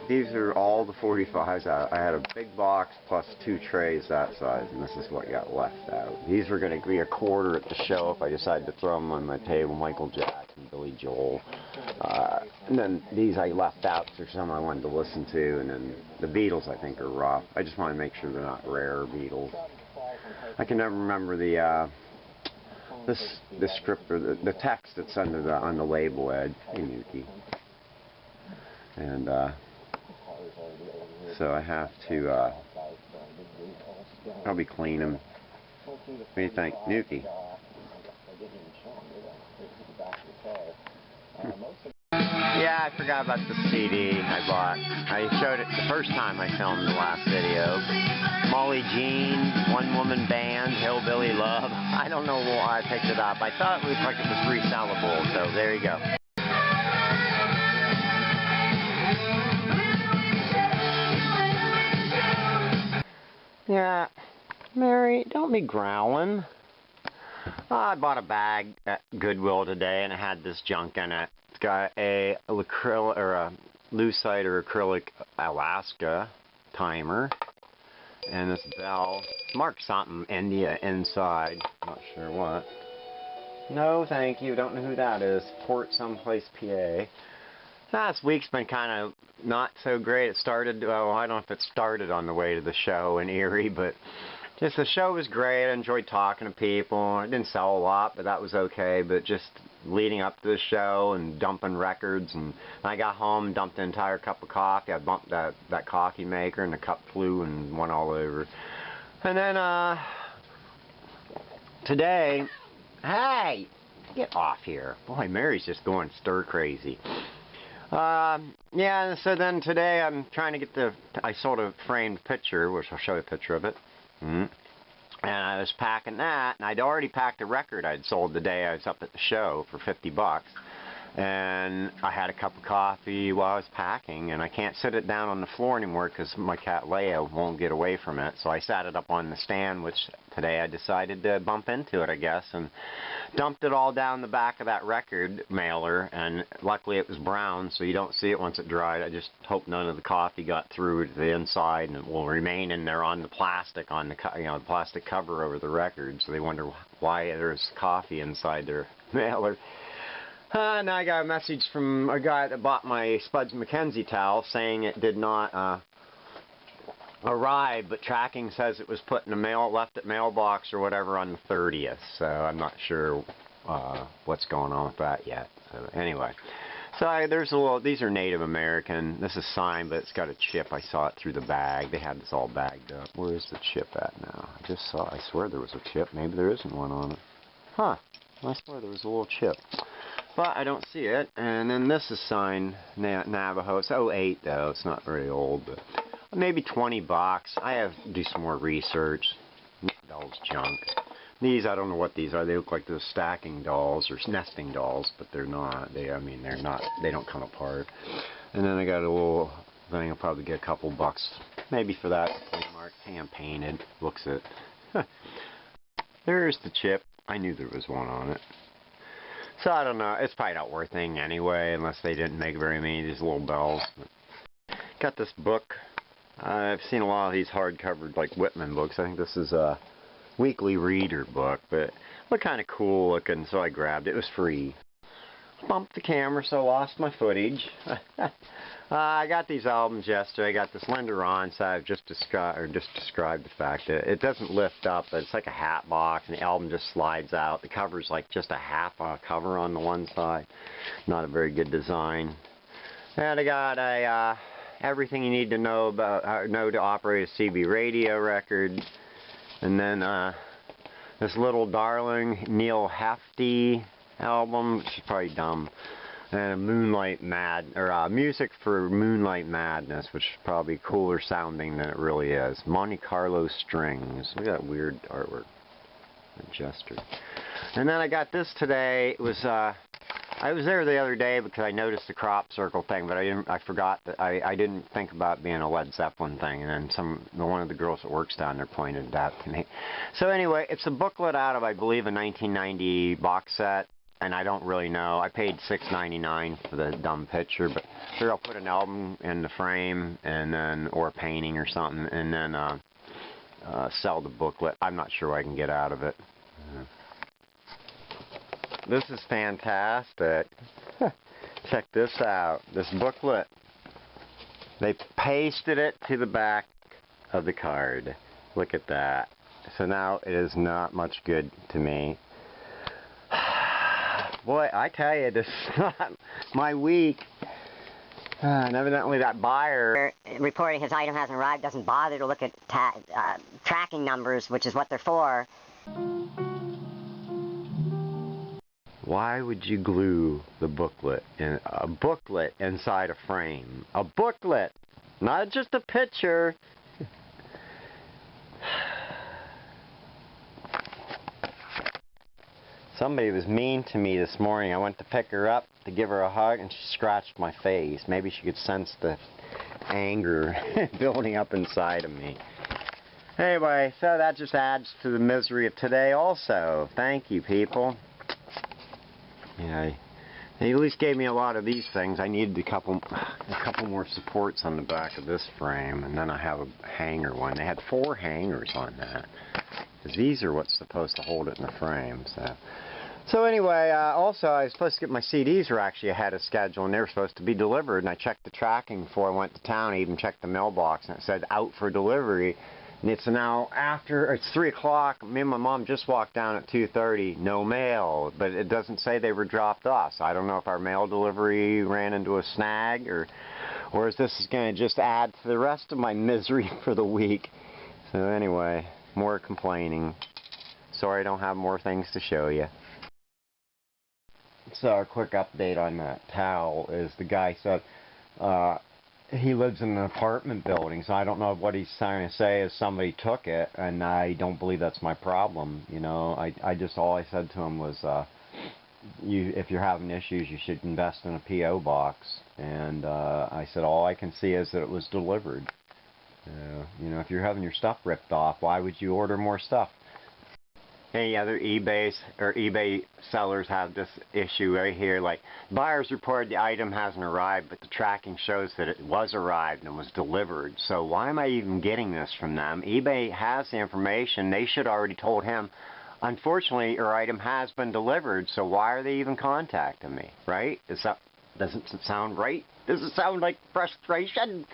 these are all the 45s. I had a big box plus 2 trays that size, and this is what got left out. These were going to be a quarter at the show if I decided to throw them on my table. Michael Jackson, Billy Joel. And then these I left out because some I wanted to listen to, and then the Beatles I think are rough. I just want to make sure they're not rare Beatles. I can never remember the script or the text that's under on the label, Ed. Hey, Nuki. And so I have to probably clean them. What do you think, Nuki? Yeah, I forgot about the CD I bought. I showed it the first time I filmed the last video. Molly Jean, One Woman Band, Hillbilly Love. I don't know why I picked it up. I thought it looked like it was resellable, so there you go. Yeah, Mary, don't be growling. I bought a bag at Goodwill today, and it had this junk in it. It's got a acrylic or a lucite or acrylic Alaska timer, and this bell. It's marked something India inside. Not sure what. No, thank you. Don't know who that is. Port someplace, PA. Last week's been kind of not so great. It started, well, I don't know if it started on the way to the show in Erie, but just the show was great. I enjoyed talking to people. I didn't sell a lot, but that was okay. But just leading up to the show and dumping records, and I got home and dumped an entire cup of coffee. I bumped that coffee maker, and the cup flew and went all over. And then today, hey, get off here. Boy, Mary's just going stir crazy. Yeah, so then today I'm trying to get I sold a framed picture, which I'll show you a picture of it. And I was packing that, and I'd already packed a record I'd sold the day I was up at the show for $50. And I had a cup of coffee while I was packing, and I can't sit it down on the floor anymore because my cat Leia won't get away from it. So I sat it up on the stand, which today I decided to bump into it, I guess, and dumped it all down the back of that record mailer. And luckily it was brown, so you don't see it once it dried. I just hope none of the coffee got through to the inside, and it will remain in there on the plastic, on the the plastic cover over the record. So they wonder why there's coffee inside their mailer. Now I got a message from a guy that bought my Spuds McKenzie towel saying it did not arrive, but tracking says it was put in the mail, left at mailbox or whatever on the 30th. So I'm not sure what's going on with that yet. So anyway, so there's a little. These are Native American. This is signed, but it's got a chip. I saw it through the bag. They had this all bagged up. Where is the chip at now? I just saw. I swear there was a chip. Maybe there isn't one on it. Huh? I swear there was a little chip. But I don't see it. And then this is signed Navajo. It's 08 though. It's not very old, but maybe $20. I have to do some more research. Dolls junk. These, I don't know what these are. They look like those stacking dolls or nesting dolls, but they're not. I mean, they're not. They don't come apart. And then I got a little thing. I'll probably get a couple bucks, maybe for that. Mark hand painted. Looks it. There's the chip. I knew there was one on it. So I don't know, it's probably not worth anything anyway, unless they didn't make very many of these little bells. Got this book. I've seen a lot of these hardcover, like Whitman books. I think this is a weekly reader book, but it looked kind of cool looking, so I grabbed it. It was free. Bumped the camera, so I lost my footage. I got these albums yesterday. I got this Linda Ronstadt. I've just described the fact that it doesn't lift up, but it's like a hat box, and the album just slides out. The cover's like just a half cover on the one side. Not a very good design. And I got a everything you need to know about to operate a CB radio record, and then this Little Darling Neil Hefti album, which is probably dumb. And music for Moonlight Madness, which is probably cooler sounding than it really is. Monte Carlo Strings. Look at that weird artwork. Jester. And then I got this today. It was I was there the other day because I noticed the crop circle thing, but I forgot that I didn't think about being a Led Zeppelin thing, and then one of the girls that works down there pointed that to me. So anyway, it's a booklet out of, I believe, a 1990 box set. and I don't really know. I paid $6.99 for the dumb picture, but here I'll put an album in the frame, and then, or a painting or something, and then sell the booklet. I'm not sure what I can get out of it. This is fantastic. Check this out. This booklet. They pasted it to the back of the card. Look at that. So now it is not much good to me. Boy, I tell you, this is not my week. And evidently that buyer reporting his item hasn't arrived doesn't bother to look at tracking numbers, which is what they're for. Why would you glue the booklet in a booklet inside a frame? A booklet, not just a picture. Somebody was mean to me this morning. I went to pick her up to give her a hug, and she scratched my face. Maybe she could sense the anger building up inside of me. Anyway, so that just adds to the misery of today also. Thank you, people. Yeah, they at least gave me a lot of these things. I needed a couple more supports on the back of this frame, and then I have a hanger one. They had 4 hangers on that, because these are what's supposed to hold it in the frame. So anyway, also I was supposed to get my CDs were actually ahead of schedule, and they were supposed to be delivered, and I checked the tracking before I went to town. I even checked the mailbox, and it said out for delivery. And it's now it's 3 o'clock. Me and my mom just walked down at 2:30. No mail, but it doesn't say they were dropped off. So I don't know if our mail delivery ran into a snag, or is this going to just add to the rest of my misery for the week. So anyway, more complaining. Sorry I don't have more things to show you. So a quick update on that towel is the guy said he lives in an apartment building, so I don't know what he's trying to say is somebody took it, and I don't believe that's my problem. You know, all I said to him was, if you're having issues, you should invest in a P.O. box. And I said, all I can see is that it was delivered. You know, if you're having your stuff ripped off, why would you order more stuff? Any other eBay sellers have this issue right here, like buyers reported the item hasn't arrived, but the tracking shows that it was arrived and was delivered. So why am I even getting this from them? eBay has the information. They should already told him, unfortunately, your item has been delivered, so why are they even contacting me, right? Doesn't it sound right? Does it sound like frustration?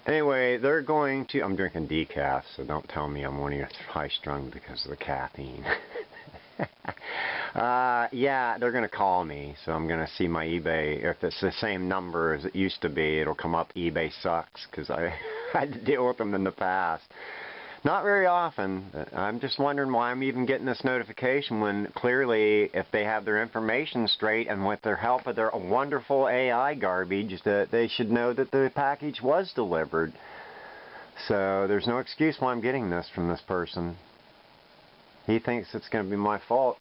Anyway, they're going to... I'm drinking decaf, so don't tell me I'm wanting high-strung because of the caffeine. Yeah, they're going to call me, so I'm going to see my eBay. If it's the same number as it used to be, it'll come up eBay sucks, because I had to deal with them in the past. Not very often, but I'm just wondering why I'm even getting this notification when clearly if they have their information straight and with their help of their wonderful AI garbage, that they should know that the package was delivered. So there's no excuse why I'm getting this from this person. He thinks it's going to be my fault.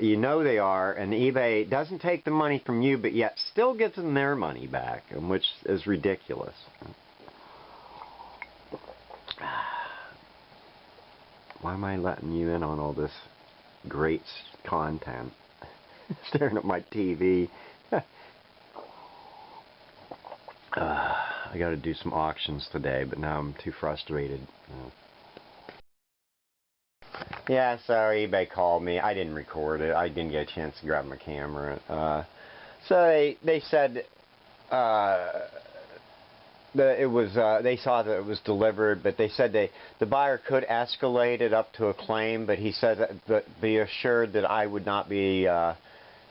You know they are, and eBay doesn't take the money from you, but yet still gives them their money back, which is ridiculous. Why am I letting you in on all this great content? Staring at my TV. I got to do some auctions today, but now I'm too frustrated. Yeah, so eBay called me. I didn't record it. I didn't get a chance to grab my camera. So they said that it was. They saw that it was delivered, but they said the buyer could escalate it up to a claim. But he said that be assured that I would not be the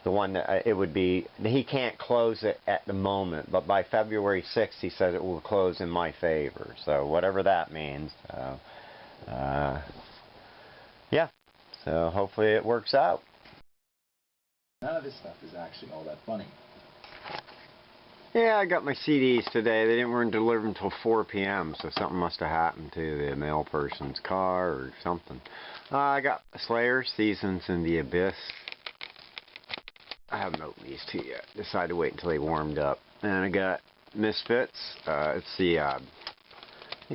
one that it would be. He can't close it at the moment, but by February 6th, he said it will close in my favor. So whatever that means. Yeah, so hopefully it works out. None of this stuff is actually all that funny. Yeah, I got my CDs today. They weren't delivered until 4 p.m., so something must have happened to the mail person's car or something. I got Slayer, Seasons in the Abyss. I haven't opened these two yet. Decided to wait until they warmed up. And I got Misfits. It's the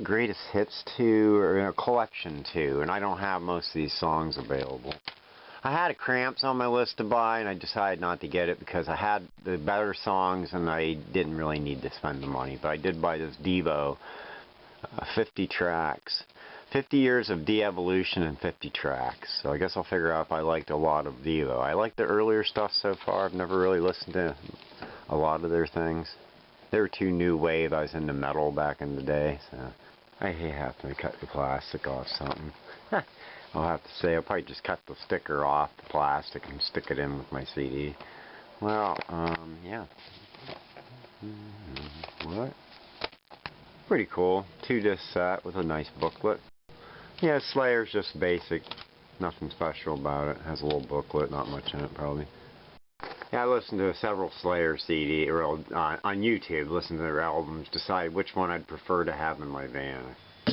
Greatest Hits 2 or a collection 2, and I don't have most of these songs available. I had a Cramps on my list to buy, and I decided not to get it because I had the better songs and I didn't really need to spend the money. But I did buy this Devo, 50 tracks. 50 years of de-evolution and 50 tracks. So I guess I'll figure out if I liked a lot of Devo. I like the earlier stuff so far. I've never really listened to a lot of their things. They were too new wave. I was into metal back in the day, so I hate having to cut the plastic off something. I'll have to say I'll probably just cut the sticker off the plastic and stick it in with my CD. Well, yeah. What? Pretty cool. 2-disc set with a nice booklet. Yeah, Slayer's just basic. Nothing special about it. Has a little booklet, not much in it probably. Yeah, I listened to several Slayer CD or on YouTube. Listened to their albums, decide which one I'd prefer to have in my van. I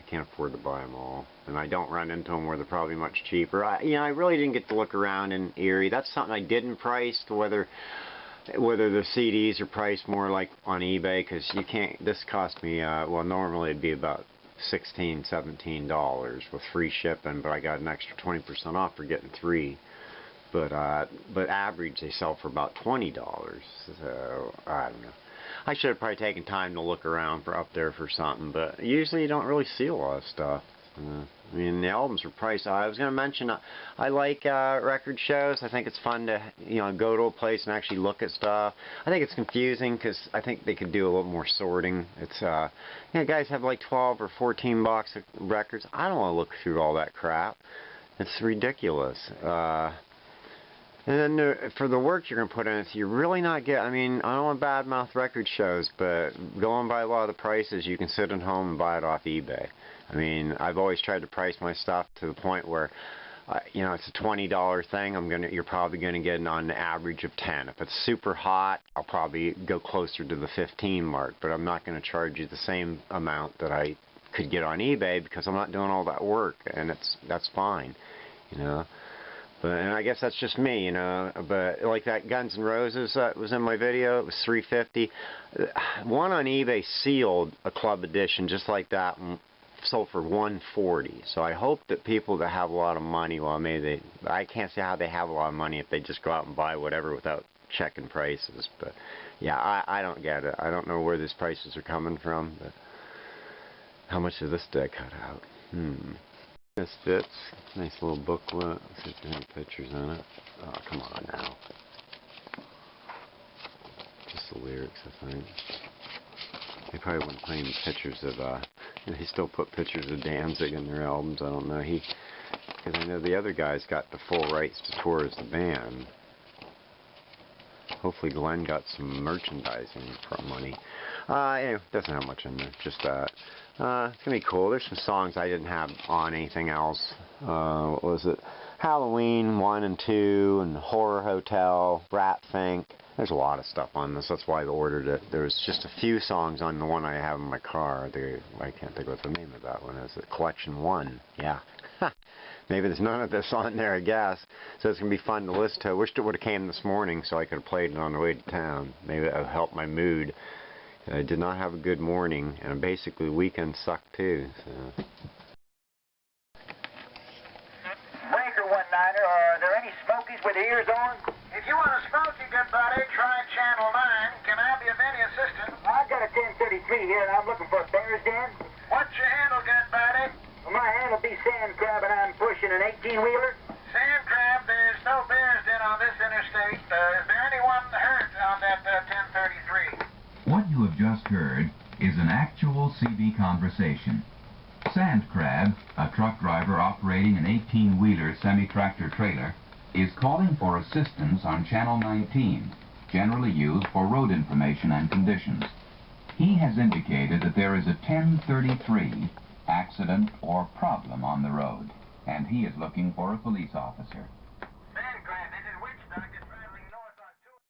can't afford to buy them all, and I don't run into them where they're probably much cheaper. I really didn't get to look around in Erie. That's something I didn't price, to whether the CDs are priced more like on eBay, because you can't. This cost me well, normally it'd be about $16, $17 with free shipping, but I got an extra 20% off for getting 3. But average they sell for about $20. So I don't know. I should have probably taken time to look around for up there for something, but usually you don't really see a lot of stuff. I mean, the albums are priced. I was going to mention I like record shows. I think it's fun to go to a place and actually look at stuff. I think it's confusing because I think they could do a little more sorting. It's guys have like 12 or 14 box of records. I don't want to look through all that crap. It's ridiculous. And then for the work you're going to put in it, you're really not getting, I mean, I don't want to badmouth record shows, but going by a lot of the prices, you can sit at home and buy it off eBay. I mean, I've always tried to price my stuff to the point where, it's a $20 thing. You're probably going to get it on an average of 10. If it's super hot, I'll probably go closer to the 15 mark, but I'm not going to charge you the same amount that I could get on eBay because I'm not doing all that work, and that's fine, And I guess that's just me, but like that Guns N' Roses that was in my video, it was $350. One on eBay sealed, a club edition just like that, sold for $140. So I hope that people that have a lot of money, well, maybe I can't see how they have a lot of money if they just go out and buy whatever without checking prices. But yeah, I don't get it. I don't know where these prices are coming from, but how much of this did I cut out? This fits. Nice little booklet. Let's see if there are any pictures in it. Oh, come on now. Just the lyrics, I think. They probably wouldn't put any pictures of, they still put pictures of Danzig in their albums. I don't know. Because I know the other guy's got the full rights to tour as the band. Hopefully Glenn got some merchandising money. Anyway, doesn't have much in there. Just that. It's going to be cool. There's some songs I didn't have on anything else. What was it? Halloween 1 and 2, and Horror Hotel, Rat Fink. There's a lot of stuff on this. That's why I ordered it. There's just a few songs on the one I have in my car. I can't think what the name of that one is. Collection 1. Yeah. Maybe there's none of this on there, I guess. So it's going to be fun to listen to. I wished it would have came this morning so I could have played it on the way to town. Maybe that would help my mood. I did not have a good morning, and basically weekend sucked too. So. Breaker 19er, are there any smokies with ears on? If you want a smoky, good buddy, try channel 9. Can I be of any assistance? I've got a 1033 here, and I'm looking for a bear's den. What's your handle, good buddy? Well, my handle will be Sand Crab, and I'm pushing an 18-wheeler. Sand Crab, there's no bear's den on this interstate. Is there anyone hurt on that 1033? What you have just heard is an actual CB conversation. Sand Crab, a truck driver operating an 18-wheeler semi-tractor trailer, is calling for assistance on Channel 19, generally used for road information and conditions. He has indicated that there is a 1033 accident or problem on the road, and he is looking for a police officer.